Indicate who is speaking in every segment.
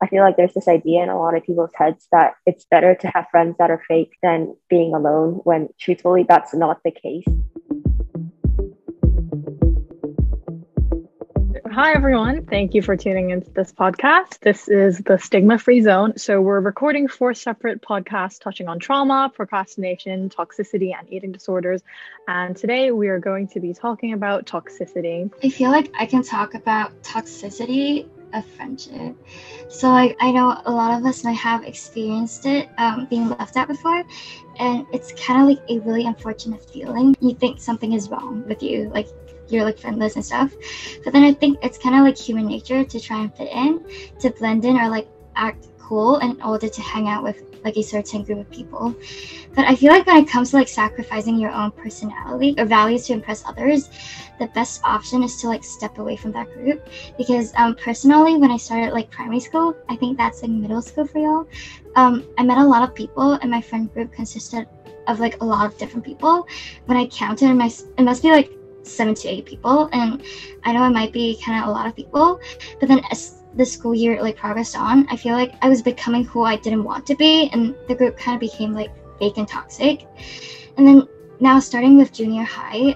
Speaker 1: I feel like there's this idea in a lot of people's heads that it's better to have friends that are fake than being alone, when truthfully, that's not the case.
Speaker 2: Hi, everyone. Thank you for tuning into this podcast. This is the Stigma-Free Zone. So we're recording 4 separate podcasts touching on trauma, procrastination, toxicity, and eating disorders. And today we are going to be talking about toxicity.
Speaker 3: I feel like I can talk about toxicity of friendship. So I know a lot of us might have experienced it, being left out before. And it's kind of like a really unfortunate feeling. You think something is wrong with you, like you're like friendless and stuff, but then I think it's kind of like human nature to try and fit in, to blend in, or like act cool in order to hang out with like a certain group of people. But I feel like when it comes to like sacrificing your own personality or values to impress others, the best option is to like step away from that group. Because personally, when I started like primary school, I think that's like middle school for y'all, I met a lot of people, and my friend group consisted of like a lot of different people. When I counted, it must be like 7 to 8 people, and I know it might be kind of a lot of people, but then as the school year like progressed on, I feel like I was becoming who I didn't want to be, and the group kind of became like fake and toxic. And then now, starting with junior high,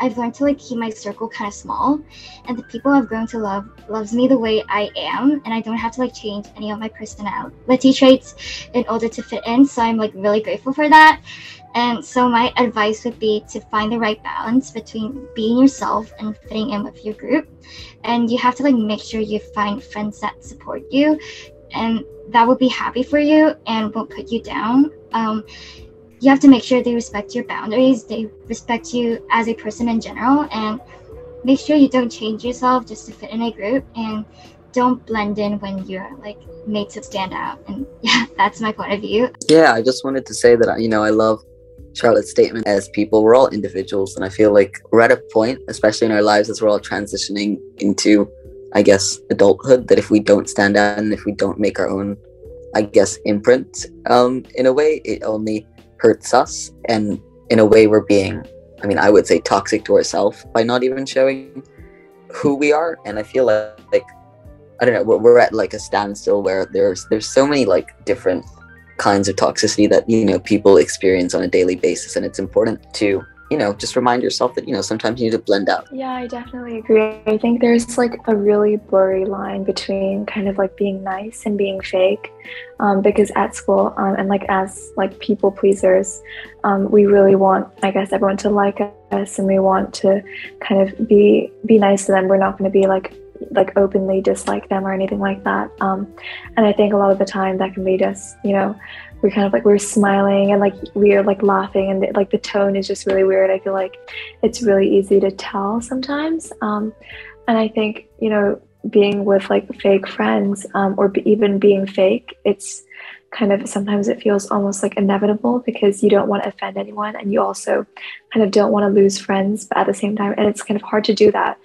Speaker 3: I've learned to like keep my circle kind of small, and the people I've grown to love loves me the way I am, and I don't have to like change any of my personality traits in order to fit in. So I'm like really grateful for that. And so my advice would be to find the right balance between being yourself and fitting in with your group. And you have to like make sure you find friends that support you and that will be happy for you and won't put you down. You have to make sure they respect your boundaries, they respect you as a person in general, and make sure you don't change yourself just to fit in a group, and don't blend in when you're like made to stand out. And yeah, that's my point of view.
Speaker 4: Yeah, I just wanted to say that, I love Charlotte's statement. As people, we're all individuals, and I feel like we're at a point, especially in our lives as we're all transitioning into, I guess, adulthood, that if we don't stand out and if we don't make our own, I guess, imprint, in a way, it only hurts us. And in a way, we're being, I would say, toxic to ourselves by not even showing who we are. And I feel like I don't know, we're at like a standstill where there's so many like different kinds of toxicity that people experience on a daily basis, and it's important to just remind yourself that sometimes you need to blend out.
Speaker 5: Yeah, I definitely agree. I think there's like a really blurry line between kind of like being nice and being fake, because at school and like as like people pleasers, we really want, I guess, everyone to like us, and we want to kind of be nice to them. We're not going to be like openly dislike them or anything like that, and I think a lot of the time that can be just we're kind of like, we're smiling and like we're like laughing, and like the tone is just really weird. I feel like it's really easy to tell sometimes, and I think being with like fake friends, or even being fake, it's kind of, sometimes it feels almost like inevitable, because you don't want to offend anyone, and you also kind of don't want to lose friends, but at the same time, and it's kind of hard to do that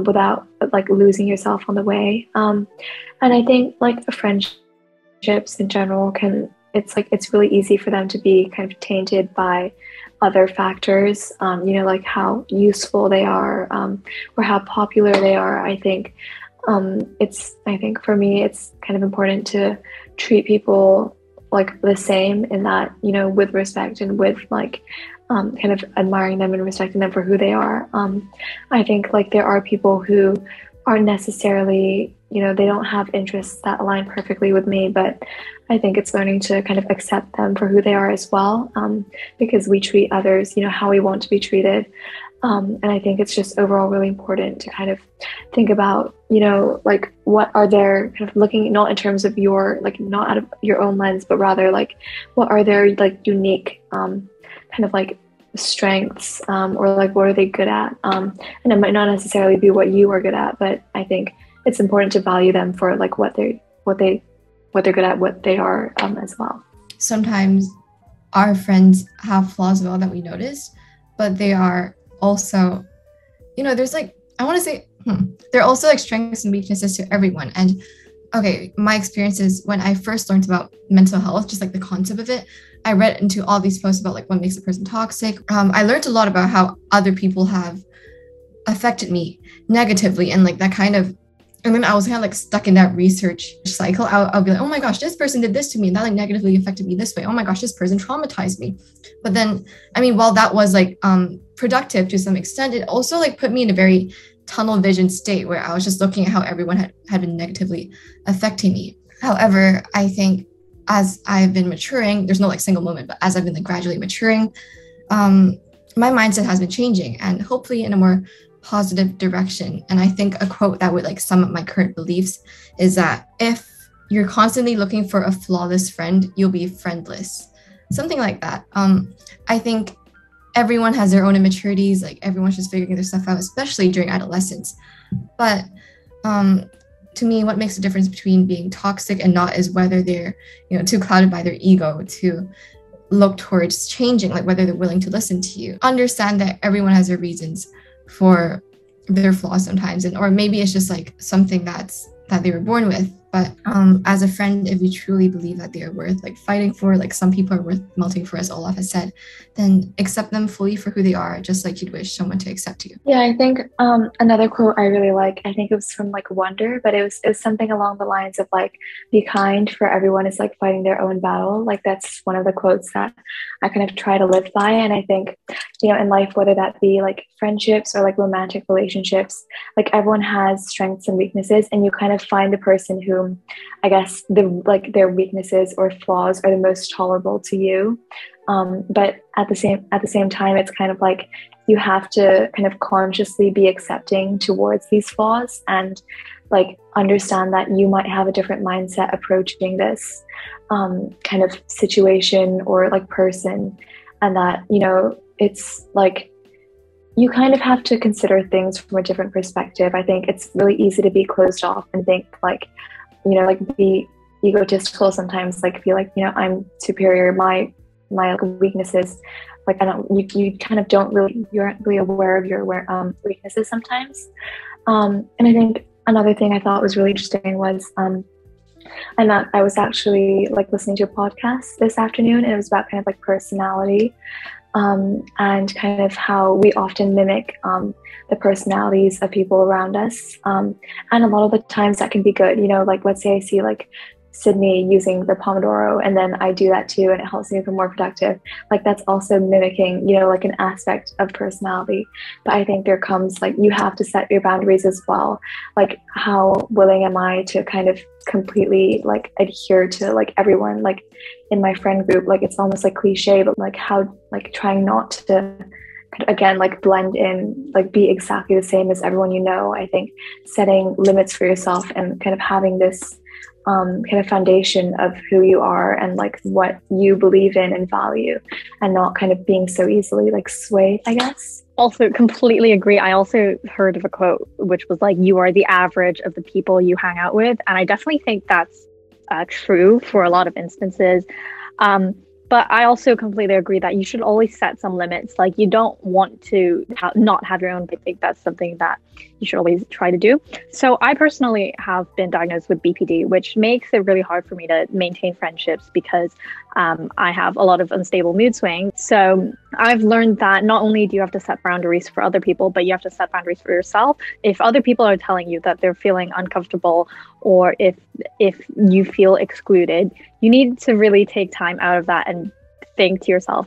Speaker 5: without like losing yourself on the way. And I think like friendships in general it's really easy for them to be kind of tainted by other factors, like how useful they are, or how popular they are. I think for me, it's kind of important to treat people like the same, in that, with respect and with like kind of admiring them and respecting them for who they are. I think like there are people who aren't necessarily, they don't have interests that align perfectly with me, but I think it's learning to kind of accept them for who they are as well, because we treat others, how we want to be treated. And I think it's just overall really important to kind of think about, like what are their kind of looking, not in terms of your, like not out of your own lens, but rather like what are their like unique kind of like strengths, or like what are they good at, and it might not necessarily be what you are good at, but I think it's important to value them for like what they're good at, what they are, as well.
Speaker 6: Sometimes our friends have flaws as well that we notice, but they are also, there's like, I want to say, there are also like strengths and weaknesses to everyone. And okay, my experience is when I first learned about mental health, just like the concept of it, I read into all these posts about like what makes a person toxic. I learned a lot about how other people have affected me negatively, and like that kind of and then I was kind of like stuck in that research cycle. I'll be like, oh my gosh, this person did this to me and that like negatively affected me this way. Oh my gosh, this person traumatized me. But then, I mean, while that was like productive to some extent, it also like put me in a very tunnel vision state where I was just looking at how everyone had been negatively affecting me. However, I think as I've been maturing, there's no like single moment, but as I've been like gradually maturing, my mindset has been changing, and hopefully in a more positive direction. And I think a quote that would like sum up my current beliefs is that if you're constantly looking for a flawless friend, you'll be friendless. Something like that. I think everyone has their own immaturities, like everyone's just figuring their stuff out, especially during adolescence. But to me, what makes the difference between being toxic and not is whether they're, too clouded by their ego to look towards changing, like whether they're willing to listen to you. Understand that everyone has their reasons for their flaws sometimes, and or maybe it's just like something that they were born with. But as a friend, if you truly believe that they are worth like fighting for, like some people are worth melting for, as Olaf has said, then accept them fully for who they are, just like you'd wish someone to accept you.
Speaker 5: Yeah, I think another quote I really like, I think it was from like Wonder, but it was something along the lines of like, be kind, for everyone is like fighting their own battle. Like that's one of the quotes that I kind of try to live by. And I think, in life, whether that be like friendships or like romantic relationships, like everyone has strengths and weaknesses, and you kind of find the person who I guess their weaknesses or flaws are the most tolerable to you. But at the same time, it's kind of like you have to kind of consciously be accepting towards these flaws and like understand that you might have a different mindset approaching this kind of situation or like person, and that it's like you kind of have to consider things from a different perspective. I think it's really easy to be closed off and think like, like be egotistical sometimes, like feel like, I'm superior, my like weaknesses, like I don't, you kind of don't really, you aren't really aware of your weaknesses sometimes. And I think another thing I thought was really interesting was, I was actually like listening to a podcast this afternoon, and it was about kind of like personality, and kind of how we often mimic the personalities of people around us. And a lot of the times that can be good, like let's say I see like Sydney using the Pomodoro, and then I do that too, and it helps me become more productive. Like that's also mimicking, like an aspect of personality. But I think there comes like, you have to set your boundaries as well. Like how willing am I to kind of completely like adhere to like everyone, like in my friend group, like it's almost like cliche, but like how, like trying not to again like blend in, like be exactly the same as everyone. I think setting limits for yourself and kind of having this kind of foundation of who you are and like what you believe in and value, and not kind of being so easily like swayed, I guess.
Speaker 2: Also completely agree. I also heard of a quote which was like, you are the average of the people you hang out with, and I definitely think that's true for a lot of instances. But I also completely agree that you should always set some limits. Like you don't want to not have your own. I think that's something that you should always try to do. So I personally have been diagnosed with BPD, which makes it really hard for me to maintain friendships because I have a lot of unstable mood swings. So I've learned that not only do you have to set boundaries for other people, but you have to set boundaries for yourself. If other people are telling you that they're feeling uncomfortable, or if you feel excluded, you need to really take time out of that and think to yourself,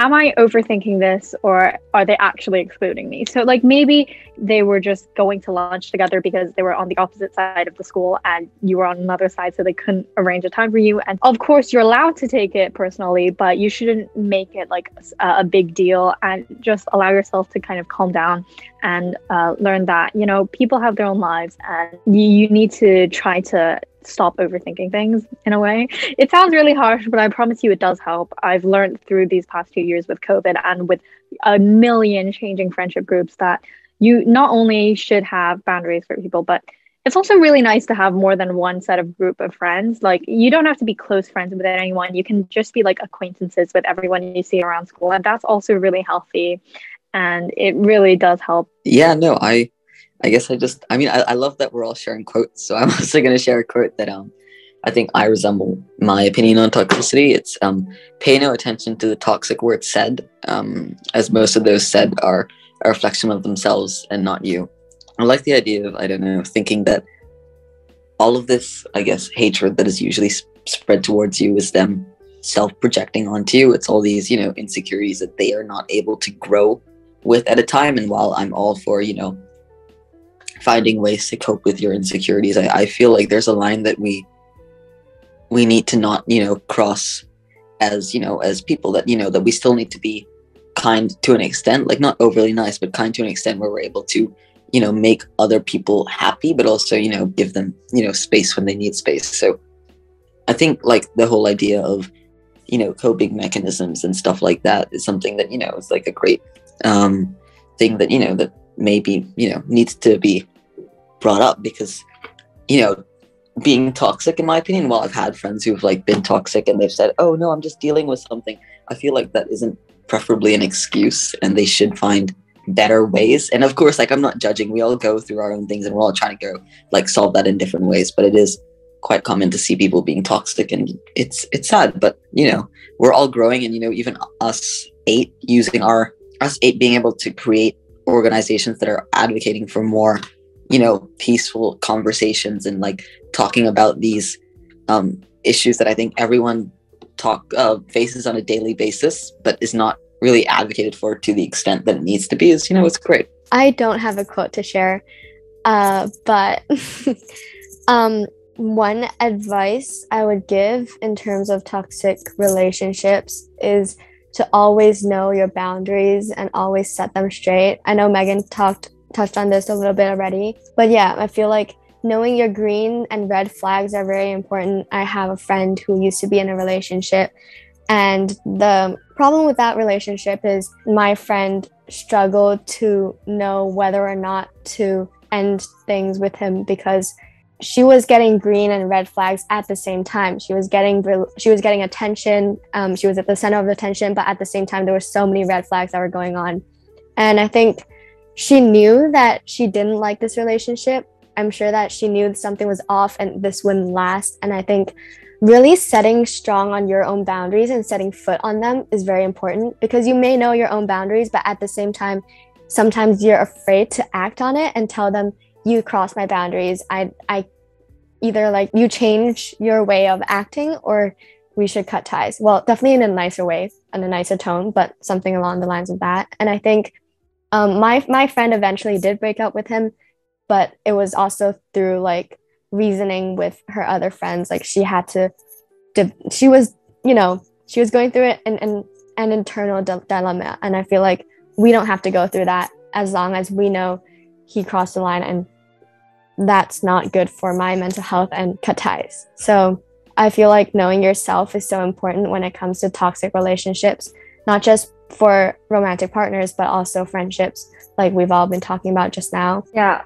Speaker 2: am I overthinking this, or are they actually excluding me? So like maybe they were just going to lunch together because they were on the opposite side of the school and you were on another side, so they couldn't arrange a time for you. And of course you're allowed to take it personally, but you shouldn't make it like a big deal, and just allow yourself to kind of calm down and learn that, people have their own lives, and you need to try to stop overthinking things in a way. It sounds really harsh, but I promise you it does help. I've learned through these past 2 years with COVID and with a million changing friendship groups that you not only should have boundaries for people, but it's also really nice to have more than one set of group of friends. Like you don't have to be close friends with anyone. You can just be like acquaintances with everyone you see around school. And that's also really healthy. And it really does help.
Speaker 4: Yeah, no, I guess I love that we're all sharing quotes. So I'm also going to share a quote that I think I resemble my opinion on toxicity. It's pay no attention to the toxic words said, as most of those said are a reflection of themselves and not you. I like the idea of, thinking that all of this, I guess, hatred that is usually spread towards you is them self-projecting onto you. It's all these, insecurities that they are not able to grow with at a time. And while I'm all for, finding ways to cope with your insecurities, I feel like there's a line that we need to not, cross as, as people, that, that we still need to be kind to an extent, like not overly nice, but kind to an extent where we're able to, make other people happy, but also, give them, space when they need space. So I think like the whole idea of, coping mechanisms and stuff like that is something that, is like a great thing that, that maybe, needs to be brought up, because, being toxic, in my opinion, while I've had friends who've like been toxic and they've said, oh no, I'm just dealing with something, I feel like that isn't preferably an excuse, and they should find better ways. And of course, like, I'm not judging, we all go through our own things and we're all trying to go like solve that in different ways, but it is quite common to see people being toxic, and it's sad, but we're all growing. And even us eight being able to create organizations that are advocating for more peaceful conversations and like talking about these issues that I think everyone faces on a daily basis, but is not really advocated for to the extent that it needs to be, is it's great.
Speaker 7: I don't have a quote to share, but one advice I would give in terms of toxic relationships is to always know your boundaries and always set them straight. I know Megan touched on this a little bit already, but yeah, I feel like knowing your green and red flags are very important. I have a friend who used to be in a relationship, and the problem with that relationship is my friend struggled to know whether or not to end things with him, because she was getting green and red flags at the same time. She was getting attention. She was at the center of attention, but at the same time, there were so many red flags that were going on. And I think she knew that she didn't like this relationship. I'm sure that she knew something was off and this wouldn't last. And I think really setting strong on your own boundaries and setting foot on them is very important, because you may know your own boundaries, but at the same time, sometimes you're afraid to act on it and tell them, you crossed my boundaries. I either like you change your way of acting, or we should cut ties. Well, definitely in a nicer way and a nicer tone, but something along the lines of that. And I think my friend eventually did break up with him, but it was also through like reasoning with her other friends. Like she was going through it in an internal dilemma. And I feel like we don't have to go through that, as long as we know he crossed the line and that's not good for my mental health, and cut ties. So I feel like knowing yourself is so important when it comes to toxic relationships, not just for romantic partners, but also friendships, like we've all been talking about just now.
Speaker 1: Yeah,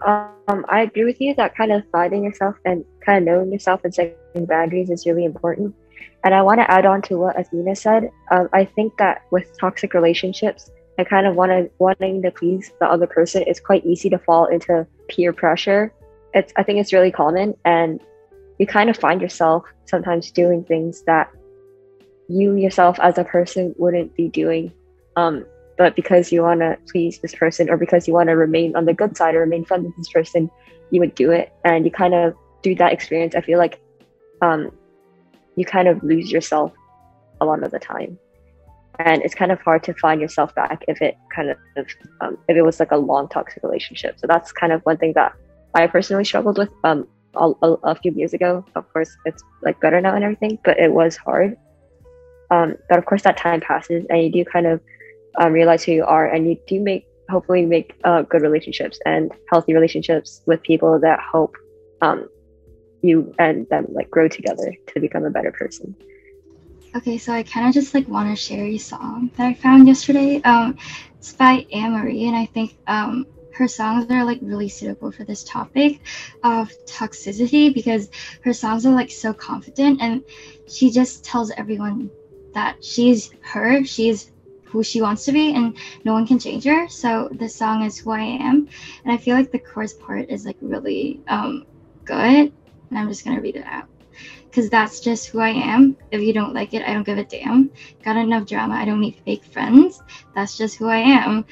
Speaker 1: I agree with you that kind of finding yourself and kind of knowing yourself and setting boundaries is really important. And I want to add on to what Athena said. I think that with toxic relationships, I kind of wanting to please the other person, it's quite easy to fall into peer pressure. I think it's really common, and you kind of find yourself sometimes doing things that you yourself as a person wouldn't be doing, but because you want to please this person, or because you want to remain on the good side or remain friends with this person, you would do it. And you kind of, through that experience, I feel like you kind of lose yourself a lot of the time, and it's kind of hard to find yourself back if it was like a long toxic relationship. So that's kind of one thing that I personally struggled with a few years ago. Of course, it's like better now and everything, but it was hard. But of course, that time passes, and you do kind of realize who you are, and you do hopefully make good relationships and healthy relationships with people that help you and them like grow together to become a better person.
Speaker 3: Okay, so I kind of just like want to share a song that I found yesterday. It's by Anne-Marie, and I think her songs are like really suitable for this topic of toxicity, because her songs are like so confident, and she just tells everyone that she's who she wants to be, and no one can change her. So the song is Who I Am, and I feel like the chorus part is like really good, and I'm just gonna read it out. Because that's just who I am. If you don't like it, I don't give a damn. Got enough drama, I don't need fake friends. That's just who I am.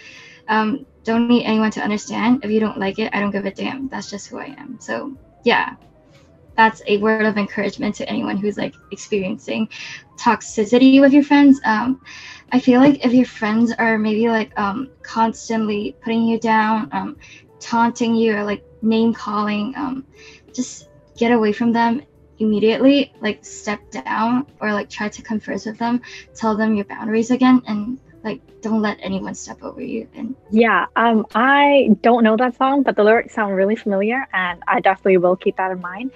Speaker 3: Don't need anyone to understand. If you don't like it, I don't give a damn. That's just who I am. So yeah, that's a word of encouragement to anyone who's like experiencing toxicity with your friends. I feel like if your friends are maybe like constantly putting you down, taunting you, or like name calling, just get away from them immediately. Like step down, or like try to converse with them, tell them your boundaries again, and like don't let anyone step over you. And
Speaker 2: Yeah, I don't know that song, but the lyrics sound really familiar, and I definitely will keep that in mind.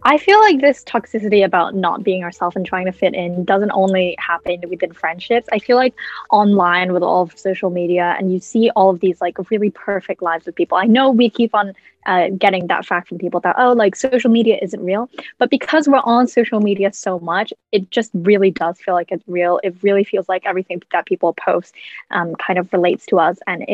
Speaker 2: I feel like this toxicity about not being ourselves and trying to fit in doesn't only happen within friendships. I feel like online with all of social media, and you see all of these like really perfect lives with people. I know we keep on getting that fact from people that, oh, like social media isn't real, but because we're on social media so much, it just really does feel like it's real. It really feels like everything that people post kind of relates to us, and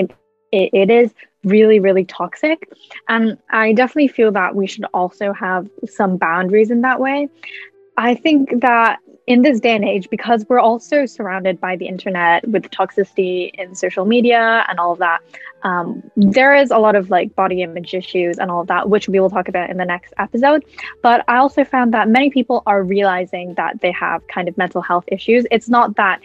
Speaker 2: it is really, really toxic. And I definitely feel that we should also have some boundaries in that way. I think that in this day and age, because we're also surrounded by the internet with toxicity in social media and all of that, there is a lot of like body image issues and all of that, which we will talk about in the next episode. But I also found that many people are realizing that they have kind of mental health issues. It's not that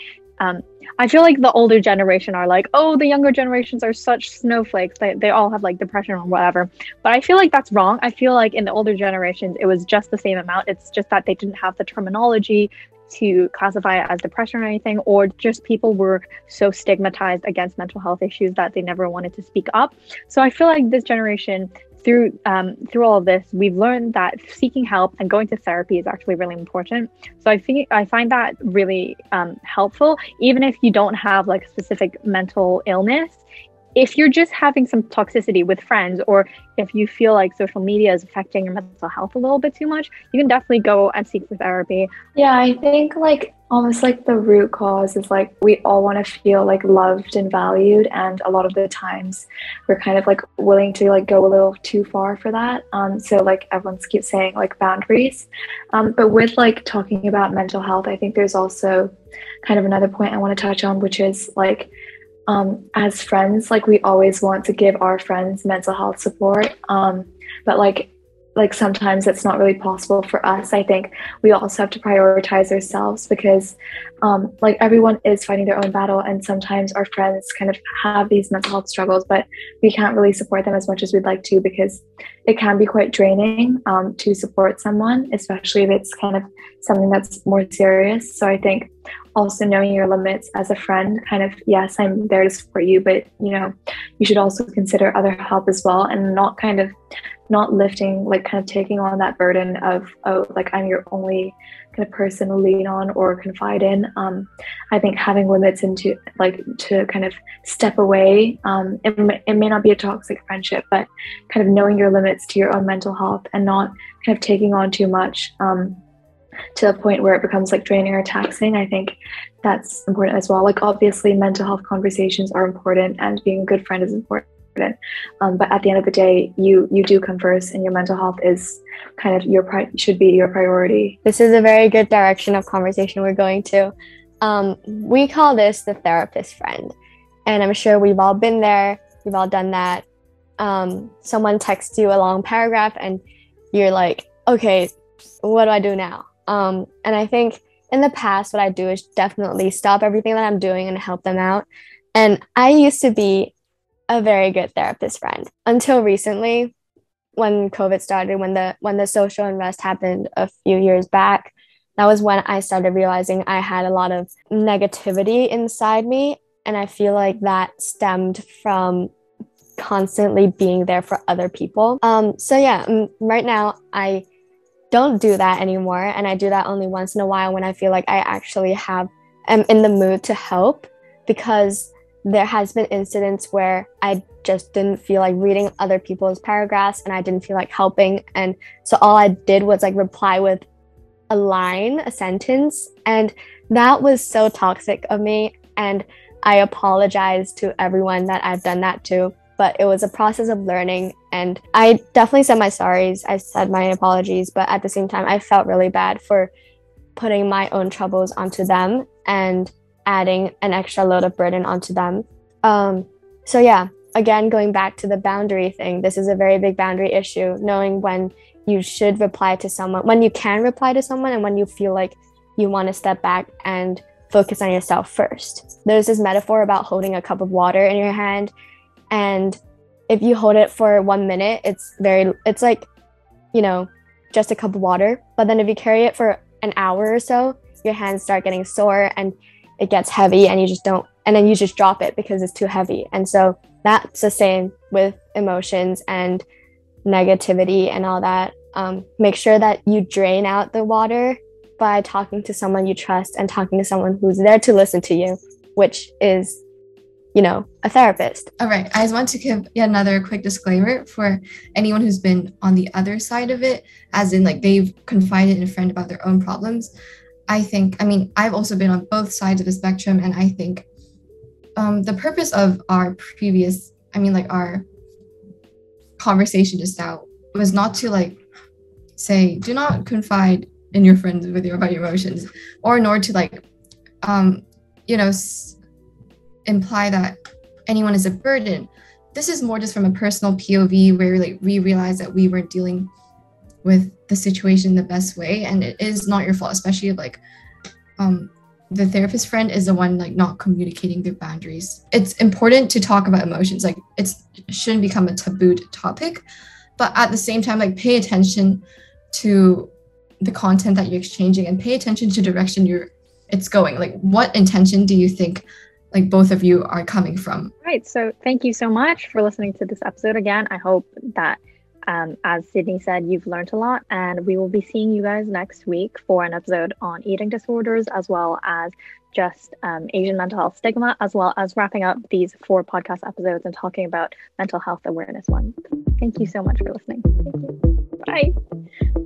Speaker 2: I feel like the older generation are like, oh, the younger generations are such snowflakes. They all have like depression or whatever. But I feel like that's wrong. I feel like in the older generations, it was just the same amount. It's just that they didn't have the terminology to classify it as depression or anything, or just people were so stigmatized against mental health issues that they never wanted to speak up. So I feel like this generation, through all of this, we've learned that seeking help and going to therapy is actually really important. So I find that really helpful, even if you don't have like a specific mental illness. If you're just having some toxicity with friends, or if you feel like social media is affecting your mental health a little bit too much, you can definitely go and seek for therapy.
Speaker 5: Yeah, I think like almost like the root cause is like we all want to feel like loved and valued, and a lot of the times we're kind of like willing to like go a little too far for that. So like everyone keeps saying like boundaries, but with like talking about mental health, I think there's also kind of another point I want to touch on, which is like as friends, like we always want to give our friends mental health support, but like sometimes it's not really possible for us. I think we also have to prioritize ourselves, because like everyone is fighting their own battle, and sometimes our friends kind of have these mental health struggles, but we can't really support them as much as we'd like to, because it can be quite draining to support someone, especially if it's kind of something that's more serious. So I think also knowing your limits as a friend, kind of, yes, I'm there to support you, but you know, you should also consider other help as well, and not lifting, like kind of taking on that burden of, oh, like I'm your only kind of person to lean on or confide in. I think having limits and to kind of step away, it may not be a toxic friendship, but kind of knowing your limits to your own mental health and not kind of taking on too much to the point where it becomes like draining or taxing. I think that's important as well. Like obviously mental health conversations are important, and being a good friend is important. But at the end of the day, you do come first, and your mental health is kind of should be your priority.
Speaker 7: This is a very good direction of conversation we're going to. We call this the therapist friend, and I'm sure we've all been there. We've all done that. Someone texts you a long paragraph, and you're like, okay, what do I do now? And I think in the past, what I do is definitely stop everything that I'm doing and help them out. And I used to be a very good therapist friend until recently, when COVID started, when the social unrest happened a few years back. That was when I started realizing I had a lot of negativity inside me, and I feel like that stemmed from constantly being there for other people. So yeah, right now I don't do that anymore, and I do that only once in a while when I feel like I actually am in the mood to help, because there has been incidents where I just didn't feel like reading other people's paragraphs, and I didn't feel like helping, and so all I did was like reply with a sentence, and that was so toxic of me, and I apologize to everyone that I've done that to. But it was a process of learning, and I definitely said my sorries. I said my apologies, but at the same time, I felt really bad for putting my own troubles onto them and adding an extra load of burden onto them. So yeah, again, going back to the boundary thing, this is a very big boundary issue, knowing when you should reply to someone when you can reply to someone, and when you feel like you want to step back and focus on yourself first. There's this metaphor about holding a cup of water in your hand, and if you hold it for 1 minute, it's like, you know, just a cup of water. But then if you carry it for an hour or so, your hands start getting sore and it gets heavy, and then you just drop it because it's too heavy. And so that's the same with emotions and negativity and all that. Make sure that you drain out the water by talking to someone you trust and talking to someone who's there to listen to you, which is, you know, a therapist.
Speaker 6: All right. I just want to give yet another quick disclaimer for anyone who's been on the other side of it, as in like they've confided in a friend about their own problems. I've also been on both sides of the spectrum, and I think the purpose of our conversation just now was not to like say, do not confide in your friends about your emotions, or nor to like, imply that anyone is a burden. This is more just from a personal POV where like we realized that we weren't dealing with the situation the best way, and it is not your fault, especially if like the therapist friend is the one like not communicating their boundaries. It's important to talk about emotions. Like it shouldn't become a taboo topic, but at the same time, like pay attention to the content that you're exchanging and pay attention to direction it's going. Like what intention do you think like both of you are coming from?
Speaker 2: Right. So thank you so much for listening to this episode again. I hope that as Sydney said, you've learned a lot, and we will be seeing you guys next week for an episode on eating disorders, as well as just Asian mental health stigma, as well as wrapping up these 4 podcast episodes and talking about Mental Health Awareness Month. Thank you so much for listening. Thank you. Bye.